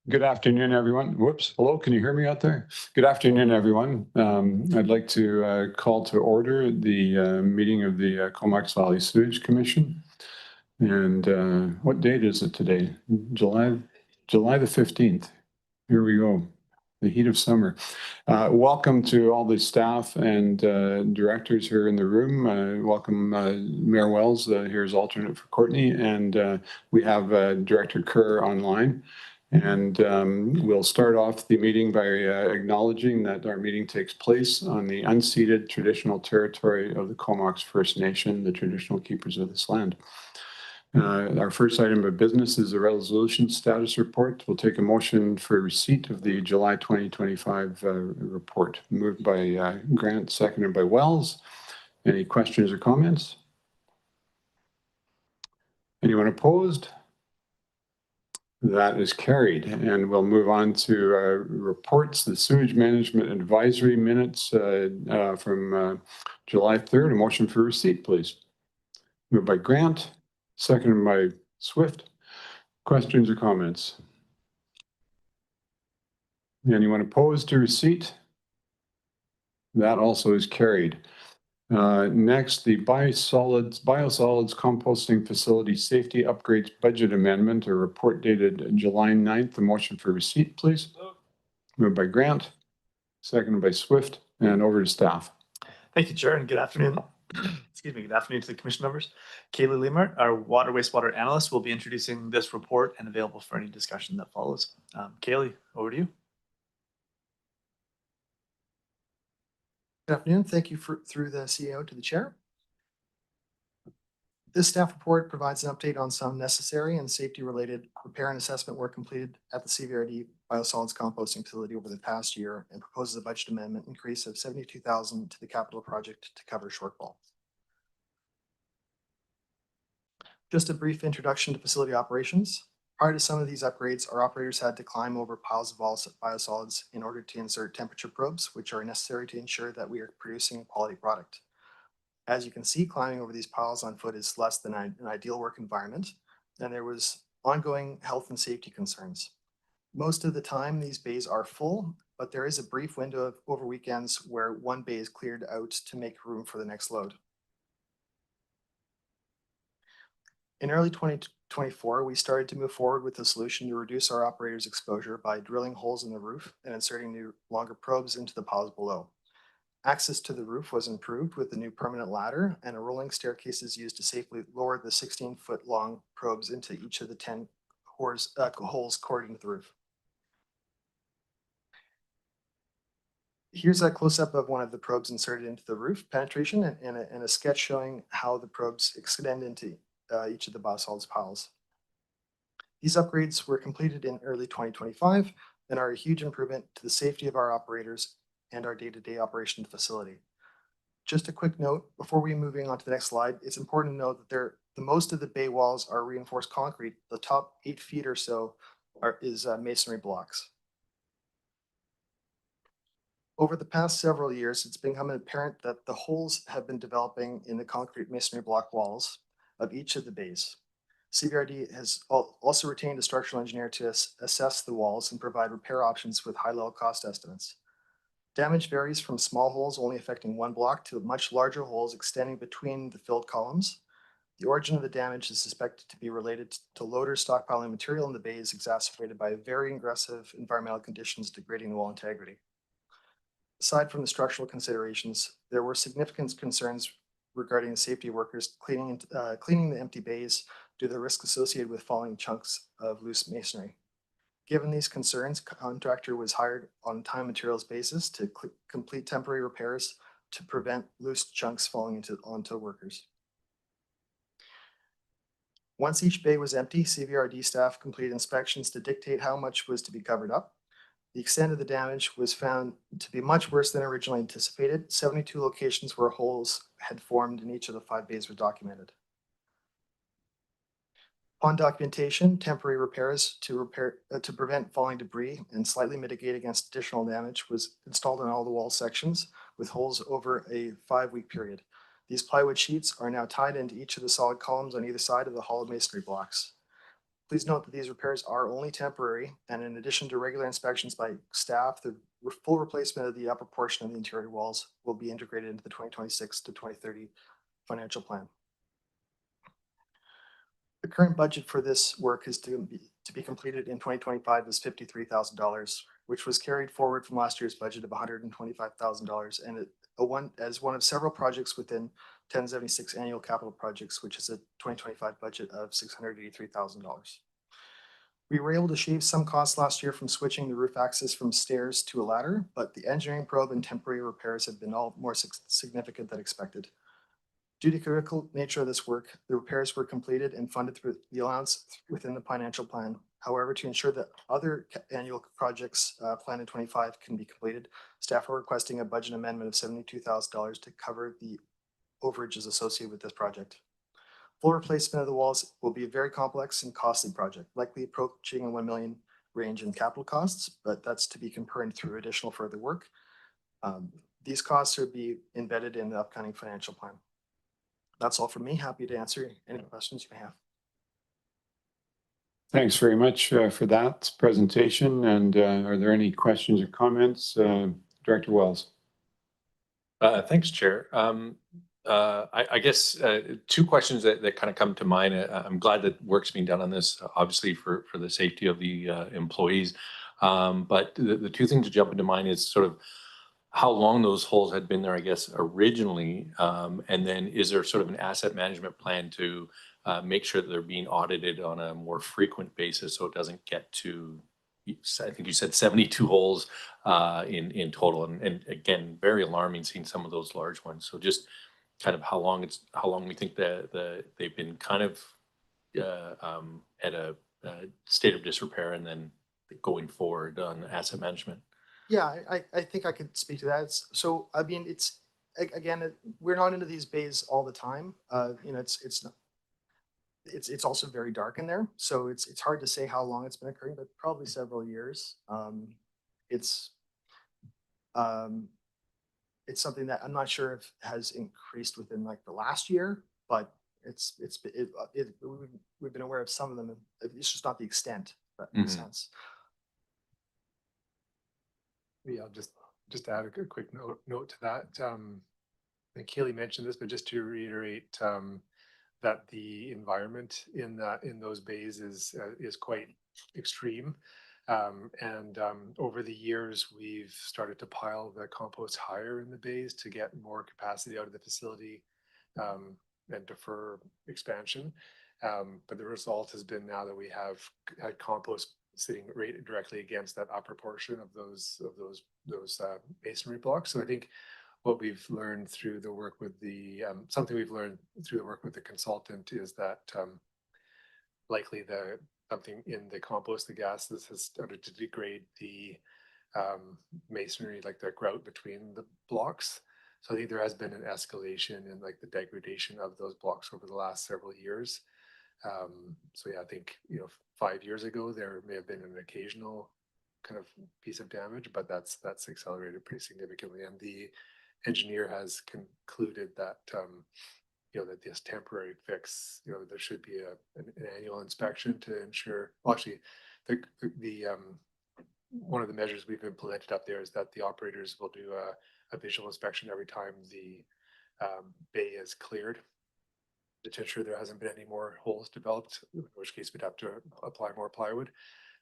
Good afternoon, everyone. Whoops. Hello, can you hear me out there? Good afternoon, everyone. I'd like to call to order the meeting of the Comox Valley Sewage Commission. And what date is it today? July the 15th. Here we go. The heat of summer. Welcome to all the staff and directors here in the room. Welcome Mayor Wells here as alternate for Courtney, and we have Director Kerr online. And we'll start off the meeting by acknowledging that our meeting takes place on the unceded traditional territory of the Comox First Nation, the traditional keepers of this land. Our first item of business is the resolution status report. We'll take a motion for receipt of the July 2025 report. Moved by Grant, seconded by Wells. Any questions or comments? Anyone opposed? That is carried, and we'll move on to reports. The Sewage Management Advisory Minutes from July 3rd. A motion for receipt, please. Moved by Grant, seconded by Swift. Questions or comments? Anyone opposed to receipt? That also is carried. Next, the biosolids composting facility safety upgrades budget amendment, a report dated July 9th. A motion for receipt, please. Moved by Grant, seconded by Swift, and over to staff. Thank you, Chair, and good afternoon. Excuse me, good afternoon to the commission members. Kaylee Lemart, our water wastewater analyst, will be introducing this report and available for any discussion that follows. Kaylee, over to you. Good afternoon. Thank you through the CEO to the chair. This staff report provides an update on some necessary and safety-related repair and assessment work completed at the CVRD biosolids composting facility over the past year, and proposes a budget amendment increase of $72,000 to the capital project to cover shortfall. Just a brief introduction to facility operations. Prior to some of these upgrades, our operators had to climb over piles of biosolids in order to insert temperature probes, which are necessary to ensure that we are producing a quality product. As you can see, climbing over these piles on foot is less than an ideal work environment, and there was ongoing health and safety concerns. Most of the time, these bays are full, but there is a brief window over weekends where one bay is cleared out to make room for the next load. In early 2024, we started to move forward with a solution to reduce our operators' exposure by drilling holes in the roof and inserting new longer probes into the piles below. Access to the roof was improved with the new permanent ladder, and a rolling staircase is used to safely lower the 16-foot long probes into each of the 10 holes cored into the roof. Here's a close-up of one of the probes inserted into the roof penetration and a sketch showing how the probes extend into each of the biosolids piles. These upgrades were completed in early 2025 and are a huge improvement to the safety of our operators and our day-to-day operation of the facility. Just a quick note, before we moving on to the next slide, it's important to note that the most of the bay walls are reinforced concrete. The top 8 feet or so is masonry blocks. Over the past several years, it's become apparent that the holes have been developing in the concrete masonry block walls of each of the bays. CVRD has also retained a structural engineer to assess the walls and provide repair options with high-level cost estimates. Damage varies from small holes only affecting one block to much larger holes extending between the filled columns. The origin of the damage is suspected to be related to loaders stockpiling material in the bays, exacerbated by very aggressive environmental conditions degrading the wall integrity. Aside from the structural considerations, there were significant concerns regarding the safety of workers cleaning the empty bays due to the risk associated with falling chunks of loose masonry. Given these concerns, a contractor was hired on a time materials basis to complete temporary repairs to prevent loose chunks falling onto workers. Once each bay was empty, CVRD staff completed inspections to dictate how much was to be covered up. The extent of the damage was found to be much worse than originally anticipated. 72 locations where holes had formed in each of the 5 bays were documented. Upon documentation, temporary repairs to prevent falling debris and slightly mitigate against additional damage was installed on all the wall sections with holes over a 5-week period. These plywood sheets are now tied into each of the solid columns on either side of the hollow masonry blocks. Please note that these repairs are only temporary, and in addition to regular inspections by staff, the full replacement of the upper portion of the interior walls will be integrated into the 2026 to 2030 financial plan. The current budget for this work is to be completed in 2025 is $53,000, which was carried forward from last year's budget of $125,000, and as one of several projects within 1076 annual capital projects, which is a 2025 budget of $683,000. We were able to shave some costs last year from switching the roof access from stairs to a ladder, but the engineering probe and temporary repairs have been all more significant than expected. Due to the critical nature of this work, the repairs were completed and funded through the allowance within the financial plan. However, to ensure that other annual projects planned in 25 can be completed, staff are requesting a budget amendment of $72,000 to cover the overages associated with this project. Full replacement of the walls will be a very complex and costly project, likely approaching a $1 million range in capital costs, but that's to be confirmed through additional further work. These costs will be embedded in the upcoming financial plan. That's all from me. Happy to answer any questions you may have. Thanks very much for that presentation. And are there any questions or comments? Director Wells. Thanks, Chair. I guess two questions that kind of come to mind. I'm glad that work's being done on this, obviously for the safety of the employees. But the two things that jump into mind is sort of how long those holes had been there, I guess, originally. And then is there sort of an asset management plan to make sure that they're being audited on a more frequent basis so it doesn't get to, I think you said 72 holes in total. And again, very alarming seeing some of those large ones. So just kind of how long we think that they've been kind of at a state of disrepair and then going forward on asset management. Yeah, I think I could speak to that. So, I mean, it's, again, we're not into these bays all the time. You know, it's also very dark in there. So it's hard to say how long it's been occurring, but probably several years. It's something that I'm not sure if has increased within like the last year, but we've been aware of some of them. It's just not the extent, if that makes sense. Yeah, I'll just add a quick note to that. I think Kaylee mentioned this, but just to reiterate that the environment in those bays is quite extreme. And over the years, we've started to pile the compost higher in the bays to get more capacity out of the facility and defer expansion. But the result has been now that we have had compost sitting right directly against that upper portion of those masonry blocks. So I think what we've learned through the work with the something we've learned through the work with the consultant is that likely something in the compost, the gases has started to degrade the masonry, like the grout between the blocks. So I think there has been an escalation in like the degradation of those blocks over the last several years. So yeah, I think 5 years ago there may have been an occasional kind of piece of damage, but that's accelerated pretty significantly. And the engineer has concluded that that this temporary fix, there should be an annual inspection to ensure. Well, actually, the one of the measures we've implemented up there is that the operators will do a visual inspection every time the bay is cleared, to ensure there hasn't been any more holes developed, in which case we'd have to apply more plywood.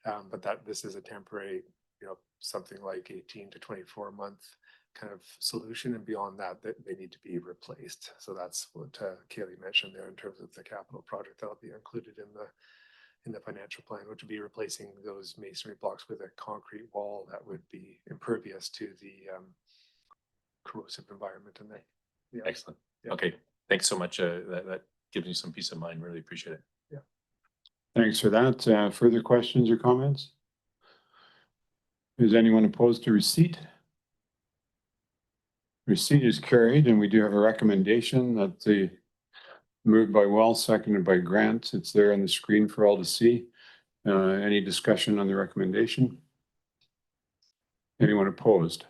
But that this is a temporary, something like 18 to 24 month kind of solution, and beyond that, they need to be replaced. So that's what Kaylee mentioned there in terms of the capital project that'll be included in the financial plan, which would be replacing those masonry blocks with a concrete wall that would be impervious to the corrosive environment in there. Yeah. Excellent. Yeah. Okay. Thanks so much. That gives me some peace of mind. Really appreciate it. Yeah. Thanks for that. Further questions or comments? Is anyone opposed to receipt? Receipt is carried, and we do have a recommendation that the moved by Wells, seconded by Grant. It's there on the screen for all to see. Any discussion on the recommendation? Anyone opposed?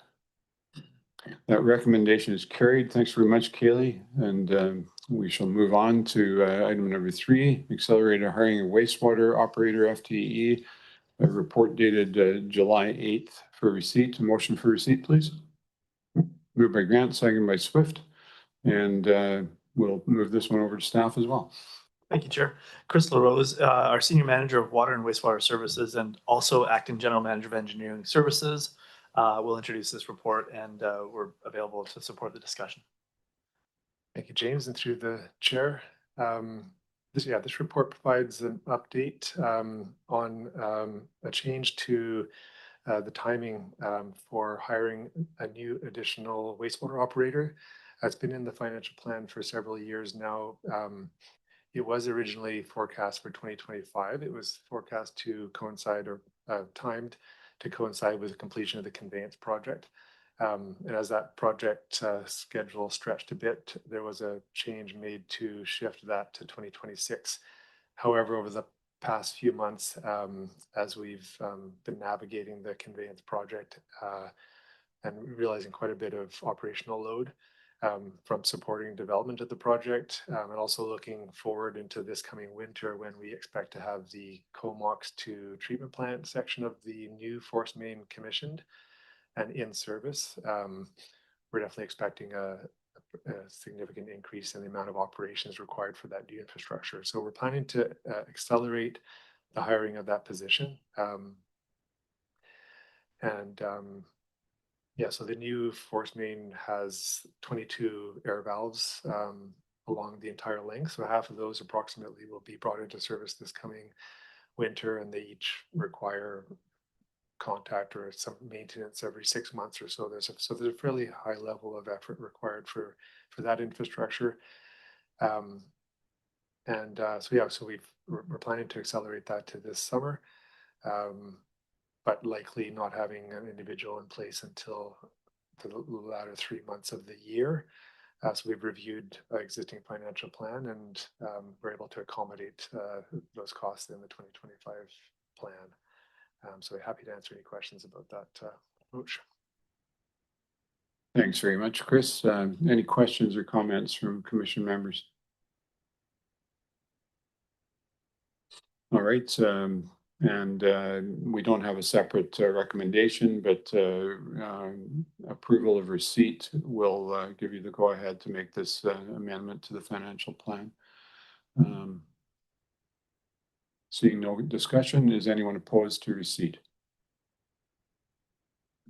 That recommendation is carried. Thanks very much, Kaylee. And We shall move on to item number 3, accelerated hiring of wastewater operator FTE. A report dated July 8th for receipt. A motion for receipt, please. Moved by Grant, second by Swift. And we'll move this one over to staff as well. Thank you, Chair. Chris LaRose, our Senior Manager of Water and Wastewater Services and also Acting General Manager of Engineering Services, will introduce this report, and we're available to support the discussion. Thank you, James, and through the chair. This report provides an update on a change to the timing for hiring a new additional wastewater operator. It's been in the financial plan for several years now. It was originally forecast for 2025. It was forecast to coincide or timed to coincide with the completion of the conveyance project. And as that project schedule stretched a bit, there was a change made to shift that to 2026. However, over the past few months, as we've been navigating the conveyance project and realizing quite a bit of operational load from supporting development of the project, and also looking forward into this coming winter when we expect to have the Comox to treatment plant section of the new force main commissioned and in service. We're definitely expecting a significant increase in the amount of operations required for that new infrastructure. So we're planning to accelerate the hiring of that position. So the new force main has 22 air valves along the entire length. So half of those approximately will be brought into service this coming winter, and they each require contact or some maintenance every 6 months or so. There's a fairly high level of effort required for that infrastructure. So we're planning to accelerate that to this summer, but likely not having an individual in place until the latter 3 months of the year. So we've reviewed our existing financial plan, and we're able to accommodate those costs in the 2025 plan. So we're happy to answer any questions about that approach. Thanks very much, Chris. Any questions or comments from commission members? All right. We don't have a separate recommendation, but approval of receipt will give you the go-ahead to make this amendment to the financial plan. Seeing no discussion, is anyone opposed to receipt?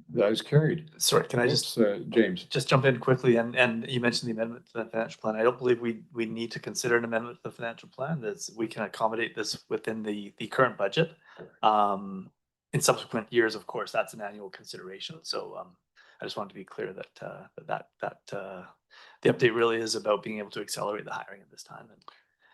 That is carried. Sorry, can I just James? just jump in quickly? And you mentioned the amendment to the financial plan. I don't believe we need to consider an amendment to the financial plan. That we can accommodate this within the current budget. In subsequent years, of course, that's an annual consideration. So I just wanted to be clear that the update really is about being able to accelerate the hiring at this time and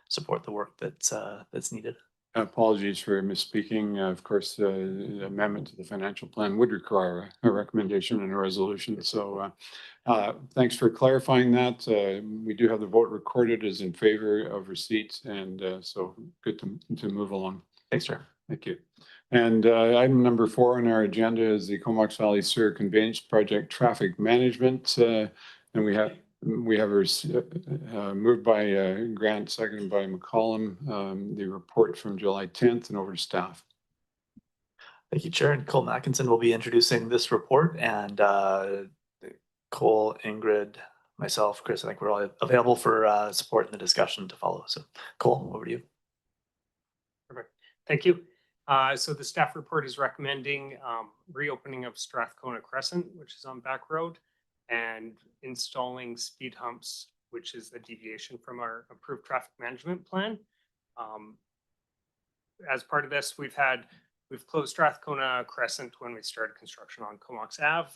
support the work that's needed. Apologies for misspeaking. Of course, the amendment to the financial plan would require a recommendation and a resolution. So thanks for clarifying that. We do have the vote recorded as in favor of receipt, and so good to move along. Thanks, Chair. Thank you. And item number 4 on our agenda is the Comox Valley Sewer Conveyance Project Traffic Management. And we have moved by Grant, seconded by McCollum, the report from July 10th, and over to staff. Thank you, Chair. And Cole Mackinson will be introducing this report, and Cole, Ingrid, myself, Chris, I think we're all available for support in the discussion to follow. So Cole, over to you. Perfect. Thank you. So the staff report is recommending reopening of Strathcona Crescent, which is on Back Road, and installing speed humps, which is a deviation from our approved traffic management plan. As part of this, we've closed Strathcona Crescent when we started construction on Comox Ave,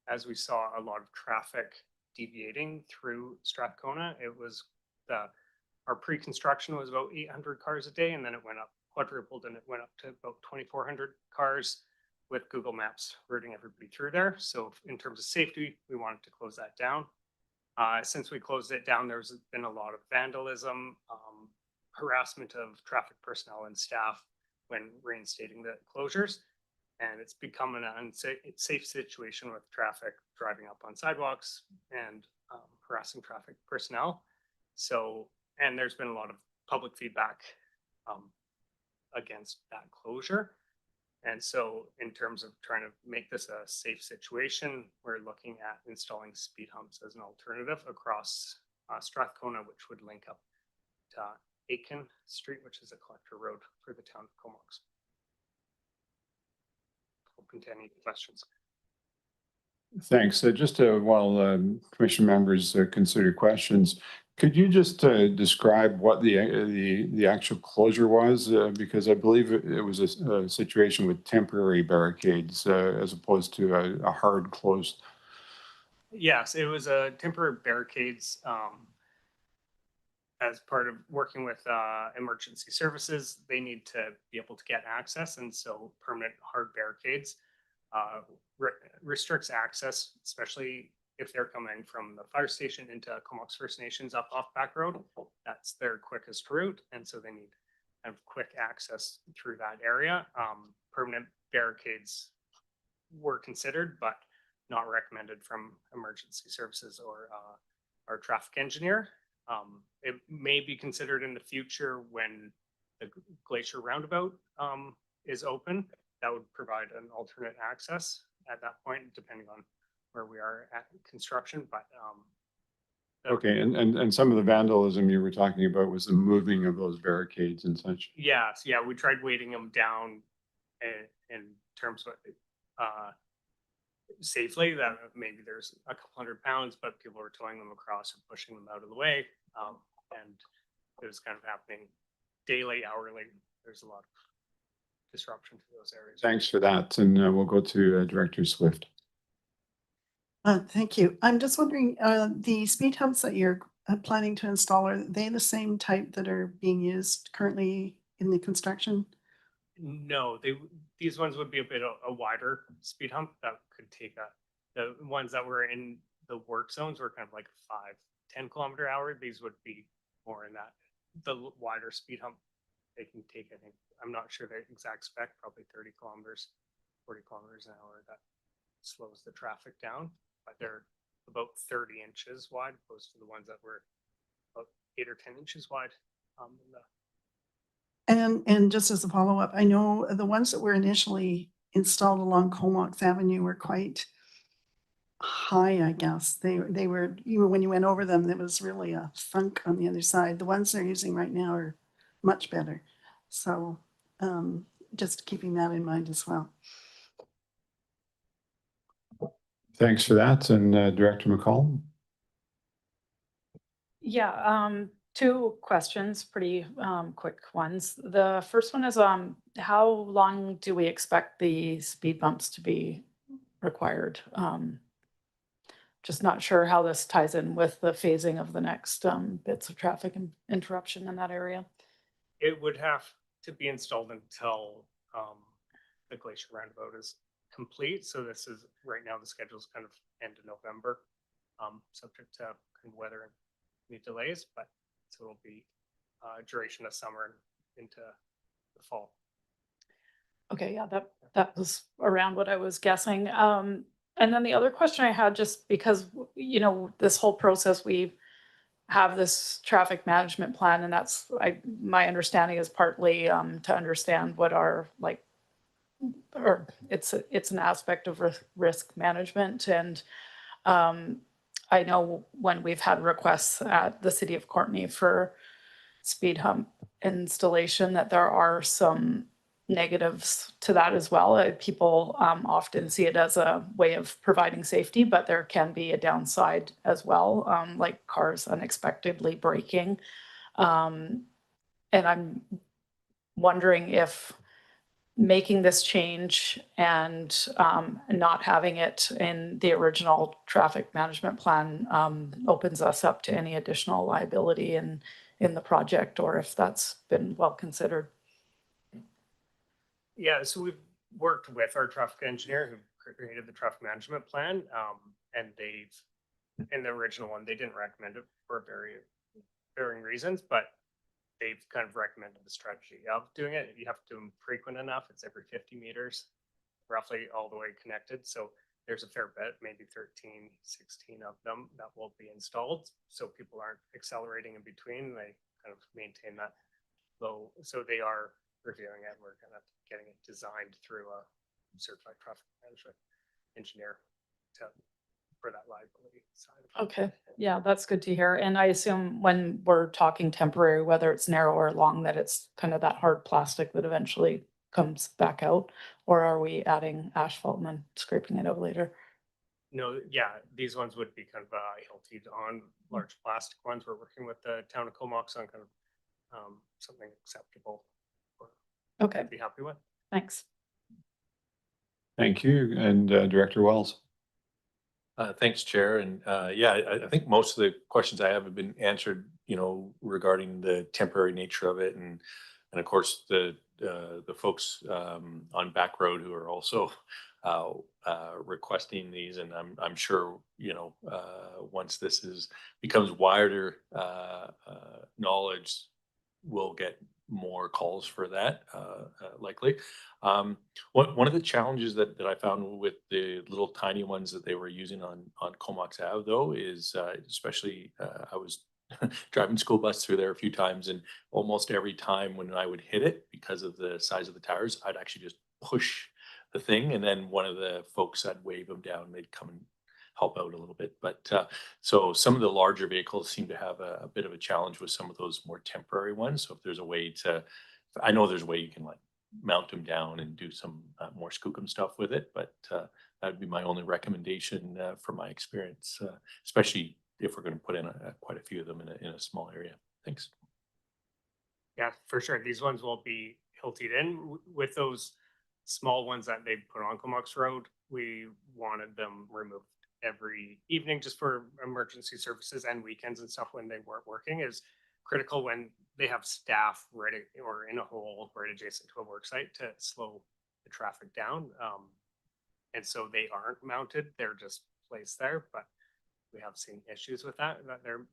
as we saw a lot of traffic deviating through Strathcona. It was our pre-construction was about 800 cars a day, and then it went up, quadrupled, and it went up to about 2,400 cars with Google Maps routing everybody through there. So in terms of safety, we wanted to close that down. Since we closed it down, there's been a lot of vandalism, harassment of traffic personnel and staff when reinstating the closures. And it's become an unsafe situation with traffic driving up on sidewalks and harassing traffic personnel. So, and there's been a lot of public feedback against that closure. And so in terms of trying to make this a safe situation, we're looking at installing speed humps as an alternative across Strathcona, which would link up to Aitken Street, which is a collector road for the town of Comox. Open to any questions. Thanks. Just while commission members consider questions, could you just describe what the actual closure was? Because I believe it was a situation with temporary barricades as opposed to a hard close. Yes, it was a temporary barricades as part of working with emergency services. They need to be able to get access, and so permanent hard barricades restricts access, especially if they're coming from the fire station into Comox First Nations up off Back Road. That's their quickest route, and so they need kind of quick access through that area. Permanent barricades were considered, but not recommended from emergency services or our traffic engineer. It may be considered in the future when the Glacier Roundabout is open. That would provide an alternate access at that point, depending on where we are at construction. But Okay, and some of the vandalism you were talking about was the moving of those barricades and such. yes, yeah, we tried weighting them down in terms of safely. That maybe there's a couple 100 pounds, but people were towing them across or pushing them out of the way, and it was kind of happening daily, hourly. There's a lot of disruption to those areas. Thanks for that, and we'll go to Director Swift. Thank you. I'm just wondering, the speed humps that you're planning to install, are they the same type that are being used currently in the construction? No, these ones would be a bit a wider speed hump that could take the ones that were in the work zones were kind of like 5-10 km/h. These would be more in that the wider speed hump. They can take, I think, I'm not sure the exact spec, probably 30 kilometers, 40 kilometers an hour. That slows the traffic down, but they're about 30 inches wide, opposed to the ones that were about 8 or 10 inches wide. And just as a follow-up, I know the ones that were initially installed along Comox Avenue were quite high, I guess. They were, even when you went over them, there was really a thunk on the other side. The ones they're using right now are much better. So just keeping that in mind as well. Thanks for that, and Director McCall. Yeah, two questions, pretty quick ones. The first one is how long do we expect the speed bumps to be required? Just not sure how this ties in with the phasing of the next bits of traffic and interruption in that area. It would have to be installed until the Glacier Roundabout is complete. So this is right now, the schedule is kind of end of November, subject to kind of weather and any delays, but so it'll be duration of summer and into the fall. Okay, yeah, that was around what I was guessing. And then the other question I had, just because, you know, this whole process, we have this traffic management plan, and that's my understanding is partly to understand what our or it's an aspect of risk management. And I know when we've had requests at the city of Courtenay for speed hump installation, that there are some negatives to that as well. People often see it as a way of providing safety, but there can be a downside as well, like cars unexpectedly braking. And I'm wondering if making this change and not having it in the original traffic management plan opens us up to any additional liability in the project, or if that's been well considered. Yeah, so we've worked with our traffic engineer who created the traffic management plan, and they've, in the original one, they didn't recommend it for varying reasons, but they've kind of recommended the strategy of doing it. You have to do them frequent enough. It's every 50 meters, roughly all the way connected. So there's a fair bit, maybe 13, 16 of them that will be installed. So people aren't accelerating in between. They kind of maintain that low. So they are reviewing it. We're kind of getting it designed through a certified traffic management engineer for that liability side. Okay, yeah, that's good to hear. And I assume when we're talking temporary, whether it's narrow or long, that it's kind of that hard plastic that eventually comes back out? Or are we adding asphalt and then scraping it out later? No, yeah, these ones would be kind of hilted on large plastic ones. We're working with the town of Comox on kind of something acceptable. Okay, I'd be happy with. thanks. Thank you. And Director Wells. Thanks, Chair. And yeah, I think most of the questions I have been answered, regarding the temporary nature of it. And of course, the folks on Back Road who are also requesting these. And I'm sure, once this becomes wider knowledge, we'll get more calls for that, likely. One of the challenges that I found with the little tiny ones that they were using on Comox Ave, though, is especially I was driving school bus through there a few times, and almost every time when I would hit it, because of the size of the tires, I'd actually just push the thing, and then one of the folks, I'd wave them down, they'd come and help out a little bit. But so some of the larger vehicles seem to have a bit of a challenge with some of those more temporary ones. So if there's a way I know there's a way you can like mount them down and do some more skookum stuff with it, but that'd be my only recommendation from my experience, especially if we're going to put in quite a few of them in a small area. Thanks. Yeah, for sure. These ones will be hilted in. With those small ones that they put on Comox Road, we wanted them removed every evening just for emergency services, and weekends and stuff when they weren't working is critical when they have staff right or in a hole right adjacent to a work site to slow the traffic down. And so they aren't mounted, they're just placed there, but we have seen issues with that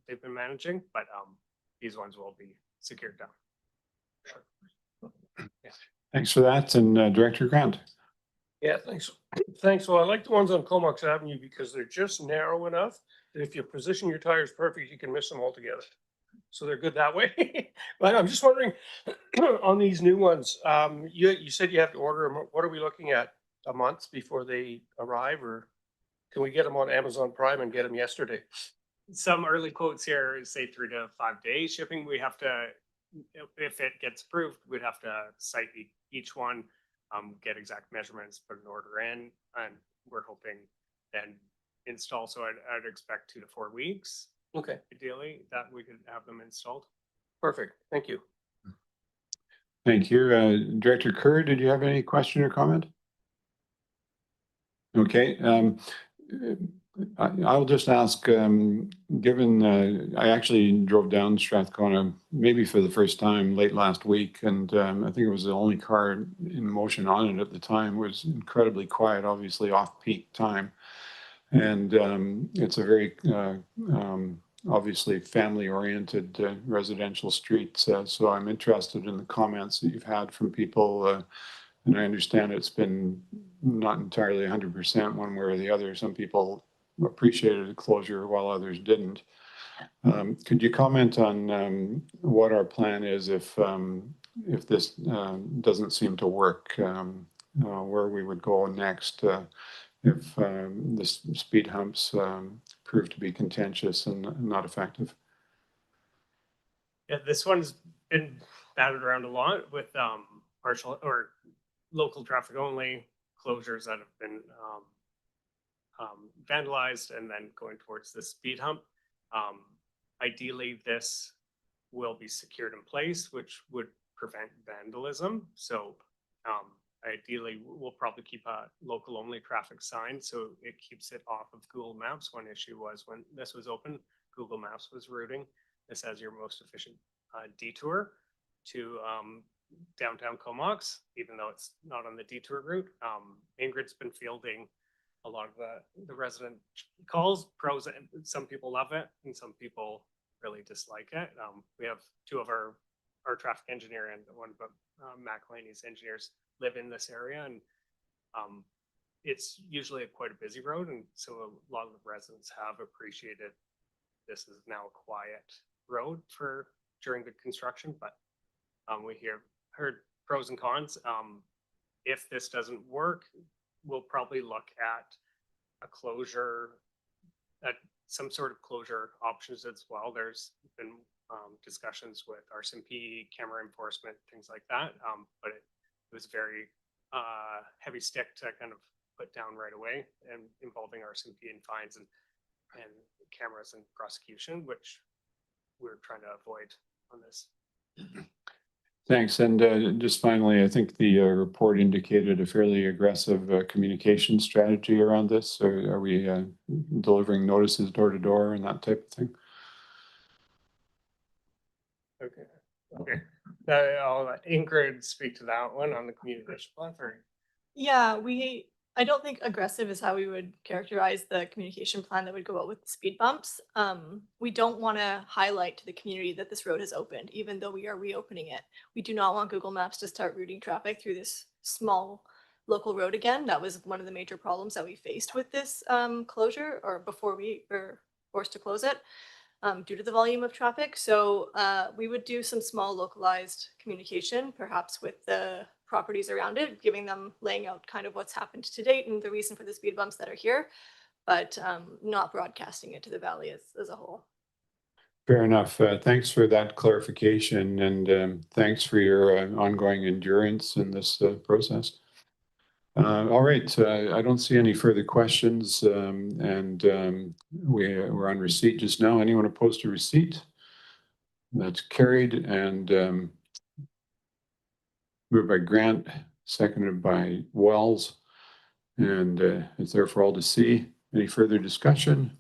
they've been managing, but these ones will be secured down. Sure. Yeah. Thanks for that. And Director Grant. Yeah, thanks. Thanks. Well, I like the ones on Comox Avenue because they're just narrow enough that if you position your tires perfect, you can miss them altogether. So they're good that way. But I'm just wondering on these new ones, you said you have to order them. What are we looking at? A month before they arrive, or can we get them on Amazon Prime and get them yesterday? Some early quotes here say 3 to 5 days shipping. We have to, if it gets approved, we'd have to site each one, get exact measurements, put an order in, and we're hoping then install. So I'd expect 2 to 4 weeks. Okay, Ideally, that we could have them installed. perfect. Thank you. Thank you. Director Kerr, did you have any question or comment? Okay. I'll just ask, given I actually drove down Strathcona maybe for the first time late last week, and I think it was the only car in motion on it at the time. It was incredibly quiet, obviously off-peak time. And it's a very obviously family-oriented residential street. So I'm interested in the comments that you've had from people. And I understand it's been not entirely 100% one way or the other. Some people appreciated the closure while others didn't. Could you comment on what our plan is if this doesn't seem to work, where we would go next if the speed humps prove to be contentious and not effective? Yeah, this one's been batted around a lot with partial or local traffic only closures that have been vandalized and then going towards the speed hump. Ideally, this will be secured in place, which would prevent vandalism. So ideally, we'll probably keep a local only traffic sign so it keeps it off of Google Maps. One issue was when this was open, Google Maps was routing this as your most efficient detour to downtown Comox, even though it's not on the detour route. Ingrid's been fielding a lot of the resident calls, pros, and some people love it and some people really dislike it. We have 2 of our traffic engineer and one of Mac Laney's engineers live in this area, and it's usually quite a busy road, and so a lot of the residents have appreciated this is now a quiet road for during the construction, but we heard pros and cons. If this doesn't work, we'll probably look at a closure, at some sort of closure options as well. There's been discussions with RCMP, camera enforcement, things like that. But it was very heavy stick to kind of put down right away, and involving RCMP and fines and cameras and prosecution, which we're trying to avoid on this. Thanks. And just finally, I think the report indicated a fairly aggressive communication strategy around this. Are we delivering notices door to door and that type of thing? Okay. I'll let Ingrid speak to that one on the communication platform. Yeah, I don't think aggressive is how we would characterize the communication plan that would go out with the speed bumps. We don't want to highlight to the community that this road has opened, even though we are reopening it. We do not want Google Maps to start routing traffic through this small local road again. That was one of the major problems that we faced with this closure, or before we were forced to close it, due to the volume of traffic. So we would do some small localized communication, perhaps with the properties around it, giving them, laying out kind of what's happened to date and the reason for the speed bumps that are here, but not broadcasting it to the valley as a whole. Fair enough. Thanks for that clarification, and thanks for your ongoing endurance in this process. All right, I don't see any further questions, and we're on receipt just now. Anyone opposed to receipt? That's carried, and moved by Grant, seconded by Wells, and it's there for all to see. Any further discussion?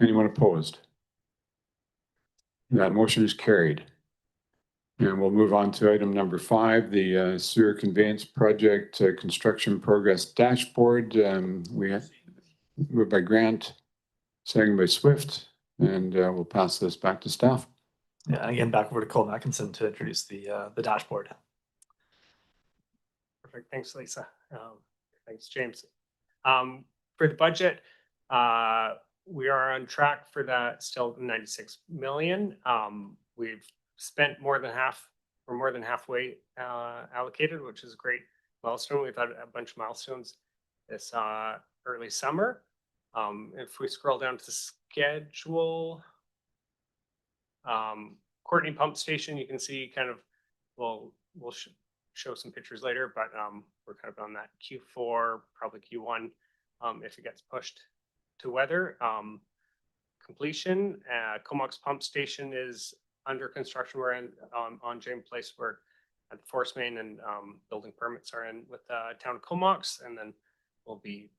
Anyone opposed? That motion is carried. And we'll move on to item number 5, the sewer conveyance project construction progress dashboard. We have moved by Grant, seconded by Swift, and we'll pass this back to staff. Yeah, and again, back over to Cole Mackinson to introduce the dashboard. Perfect. Thanks, Lisa. Thanks, James. For the budget, we are on track for that, still 96 million. We've spent more than half, or more than halfway allocated, which is a great milestone. We've had a bunch of milestones this early summer. If we scroll down to the schedule, Courtney Pump Station, you can see kind of, we'll show some pictures later, but we're kind of on that Q4, probably Q1, if it gets pushed to weather. Completion, Comox Pump Station is under construction. We're in on James Place, where at the force main and building permits are in with the town of Comox, and then we'll be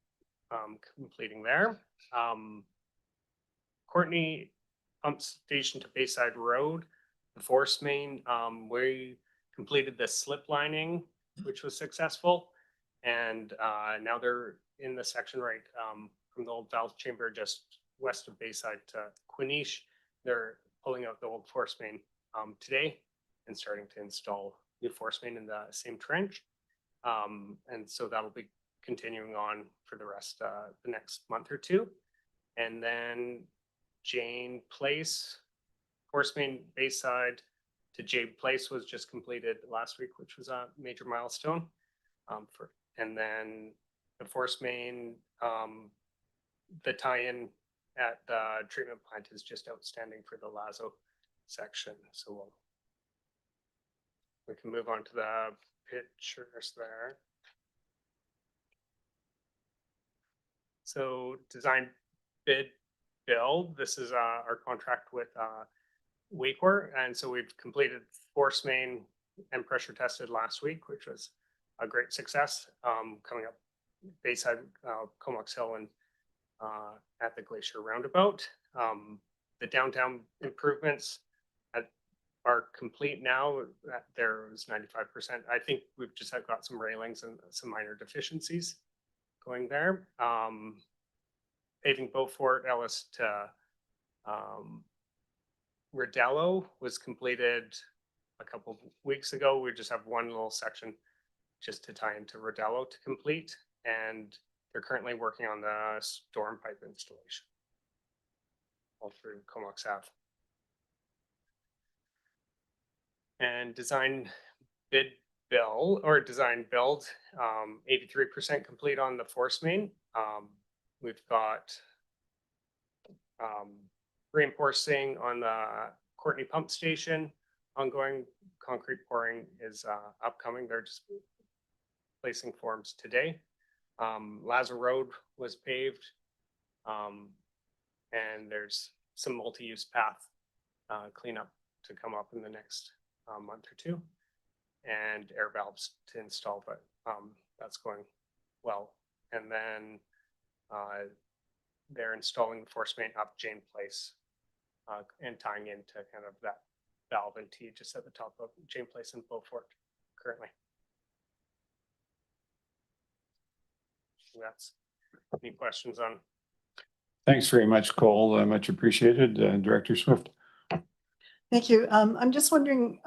completing there. Courtney Pump Station to Bayside Road, the force main, we completed the slip lining, which was successful, and now they're in the section right from the old valve chamber just west of Bayside to Quinish. They're pulling out the old force main today and starting to install new force main in the same trench, and so that'll be continuing on for the rest the next month or two. And then Jane Place, force main Bayside to Jade Place was just completed last week, which was a major milestone. And then the force main, the tie-in at the treatment plant is just outstanding for the Lazo section. So we can move on to the pictures there. So design, bid, build. This is our contract with Wakeware, and so we've completed force main and pressure tested last week, which was a great success. Coming up Bayside, Comox Hill, and at the Glacier Roundabout. The downtown improvements are complete now. There was 95%. I think we've just got some railings and some minor deficiencies going there. Paving Beaufort Ellis to Rodello was completed a couple of weeks ago. We just have one little section just to tie into Rodello to complete. and they're currently working on the storm pipe installation all through Comox Ave. And design bid bill or design build, 83% complete on the force main. We've got reinforcing on the Courtney pump station. Ongoing concrete pouring is upcoming. They're just placing forms today. Lazar Road was paved. And there's some multi-use path cleanup to come up in the next month or two, and air valves to install, but that's going well. And then they're installing the force main up Jane Place and tying into kind of that valve and T just at the top of Jane Place and Beaufort currently. So that's any questions on? Thanks very much, Cole. Much appreciated. Director Swift. Thank you. I'm just wondering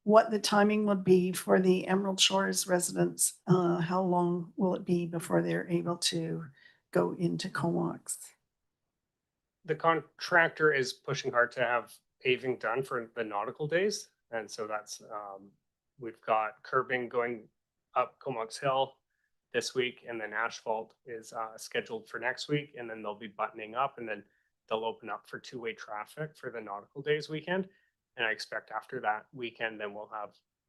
what the timing would be for the Emerald Shores residents. How long will it be before they're able to go into Comox? The contractor is pushing hard to have paving done for the nautical days. And so that's, we've got curbing going up Comox Hill this week, and then asphalt is scheduled for next week. And then they'll be buttoning up, and then they'll open up for two-way traffic for the nautical days weekend. And I expect after that weekend, then we'll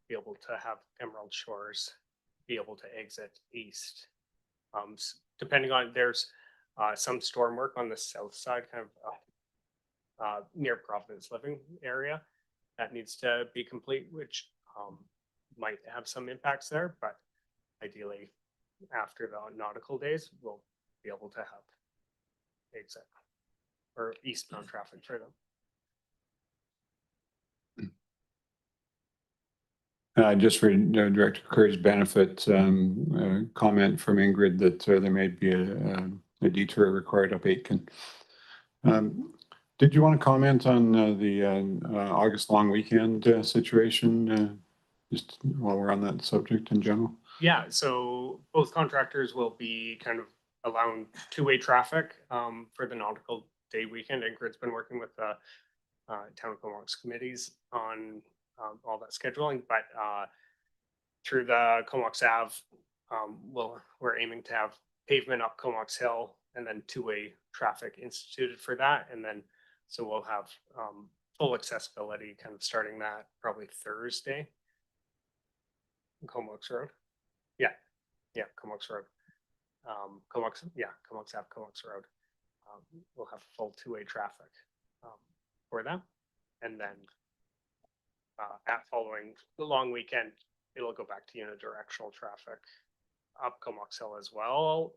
be able to have Emerald Shores be able to exit east. Depending on, there's some storm work on the south side, kind of near Providence Living area that needs to be complete, which might have some impacts there, but ideally after the nautical days, we'll be able to have exit or eastbound traffic for them. Just for Director Kerr's benefit, comment from Ingrid that there may be a detour required up Aitken. Did you want to comment on the August long weekend situation, just while we're on that subject in general? Yeah, so both contractors will be kind of allowing two-way traffic for the nautical day weekend. Ingrid's been working with the town of Comox committees on all that scheduling, but through the Comox Ave, we're aiming to have pavement up Comox Hill and then two-way traffic instituted for that. And then, so we'll have full accessibility kind of starting that probably Thursday. Comox Road. Yeah, Comox Road. Comox Ave, Comox Road. We'll have full two-way traffic for them. And then following the long weekend, it'll go back to unidirectional traffic up Comox Hill as well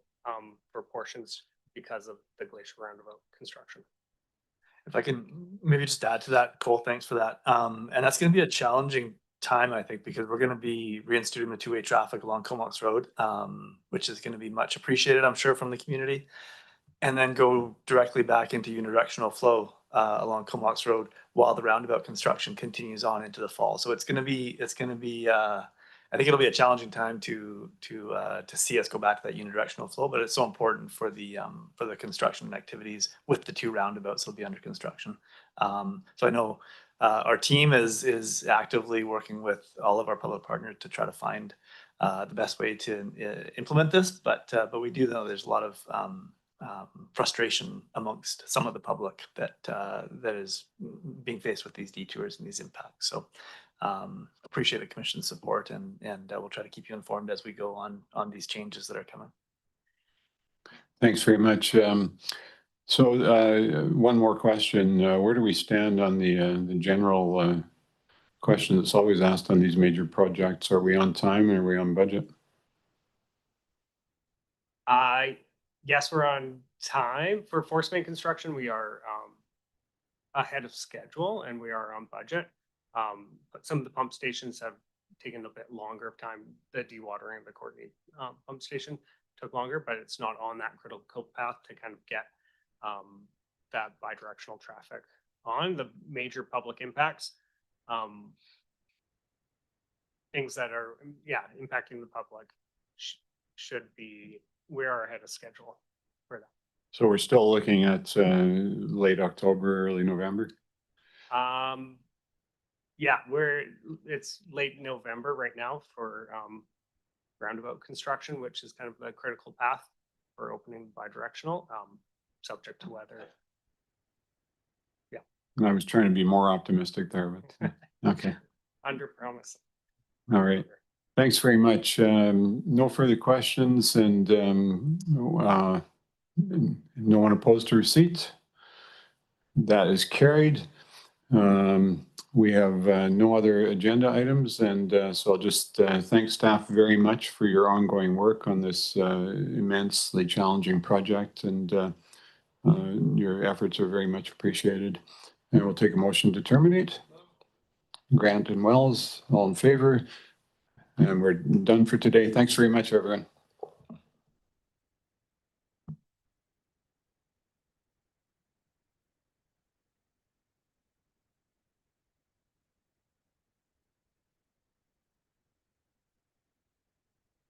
for portions because of the Glacier Roundabout construction. If I can maybe just add to that, Cole, thanks for that. And that's going to be a challenging time, I think, because we're going to be reinstituting the two-way traffic along Comox Road, which is going to be much appreciated, I'm sure, from the community, and then go directly back into unidirectional flow along Comox Road while the roundabout construction continues on into the fall. So it's going to be I think it'll be a challenging time to see us go back to that unidirectional flow, but it's so important for the construction activities with the two roundabouts that'll be under construction. So I know our team is actively working with all of our public partners to try to find the best way to implement this, but we do know there's a lot of frustration amongst some of the public that is being faced with these detours and these impacts. So appreciate the commission's support, and we'll try to keep you informed as we go on these changes that are coming. Thanks very much. So one more question. Where do we stand on the general question that's always asked on these major projects? Are we on time and are we on budget? Yes, we're on time for force main construction. We are ahead of schedule and we are on budget. But some of the pump stations have taken a bit longer of time. The dewatering of the Courtney pump station took longer, but it's not on that critical path to kind of get that bidirectional traffic on. The major public impacts, things that are impacting the public we are ahead of schedule for that. So we're still looking at late October, early November? Yeah, it's late November right now for roundabout construction, which is kind of the critical path for opening bi-directional, subject to weather. I was trying to be more optimistic there, but okay. Under promise. All right. Thanks very much. No further questions and no one opposed to receipt. That is carried. We have no other agenda items, and so I'll just thank staff very much for your ongoing work on this immensely challenging project, and your efforts are very much appreciated. And we'll take a motion to terminate. Grant and Wells, all in favor? And we're done for today. Thanks very much, everyone.